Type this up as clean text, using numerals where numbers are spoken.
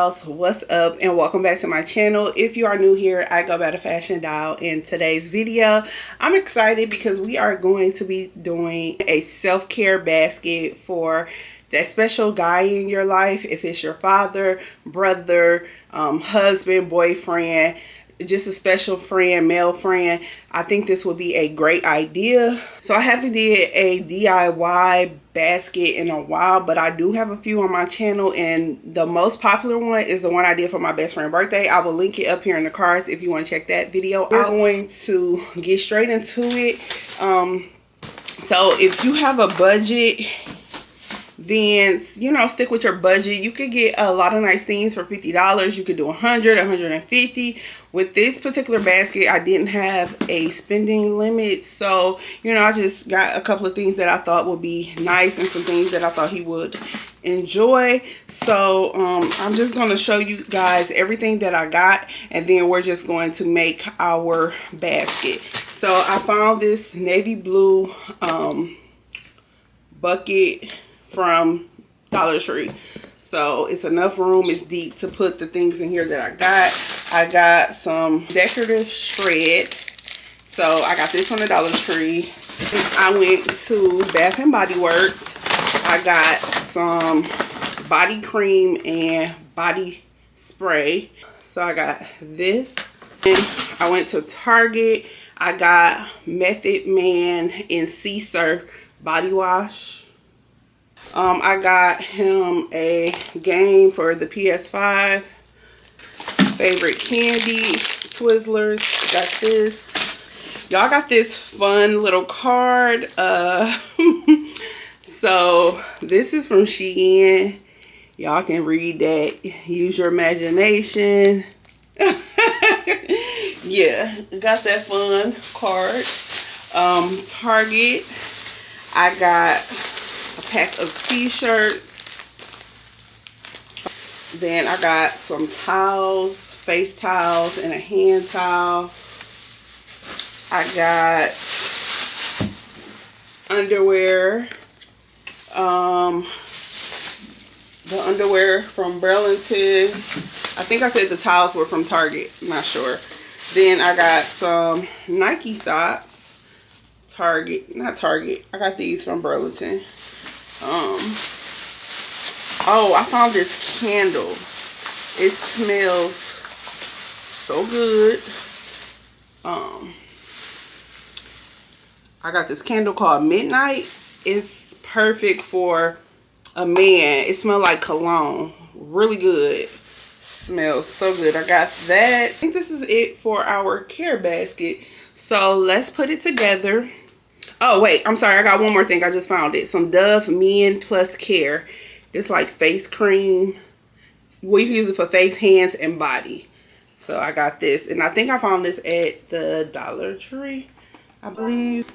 dolls, what's up, and welcome back to my channel. If you are new here, I go by the Fashion Doll. In today's video, I'm excited because we are going to be doing a self-care basket for that special guy in your life. If it's your father, brother, husband, boyfriend, just a special friend, male friend, I think this would be a great idea. So I haven't did a DIY basket in a while, but I do have a few on my channel, and the most popular one is the one I did for my best friend's birthday. I will link it up here in the cards if you want to check that video out. We're going to get straight into it. So if you have a budget, then stick with your budget. You could get a lot of nice things for $50. You could do 100, 150. With this particular basket, I didn't have a spending limit, so I just got a couple of things that I thought would be nice and some things that I thought he would enjoy. So I'm just going to show you guys everything that I got, and then we're just going to make our basket. So I found this navy blue bucket from Dollar Tree. So it's enough room, it's deep to put the things in here that I got. I got some decorative shred. So I got this from the Dollar Tree. I went to Bath and Body Works. I got some body cream and body spray. So I got this. And I went to Target. I got Method Man and Sea Surf body wash. I got him a game for the PS5. Favorite candy, Twizzlers. Got this. Y'all got this fun little card. So this is from Shein. Y'all can read that. Use your imagination. Yeah, got that fun card. Target. I got a pack of t-shirts. Then I got some towels, face towels, and a hand towel. I got underwear. The underwear from Burlington. I think I said the towels were from Target. I'm not sure. Then I got some Nike socks. Not Target. I got these from Burlington. Oh, I found this candle. It smells so good. I got this candle called Midnight. It's perfect for a man. It smells like cologne. Really good. Smells so good. I got that. I think this is it for our care basket. So let's put it together. Oh wait, I'm sorry, I got one more thing. I just found it. Some Dove Men Plus Care. It's like face cream. We can use it for face, hands, and body. So I got this, and I think I found this at the Dollar Tree, I believe.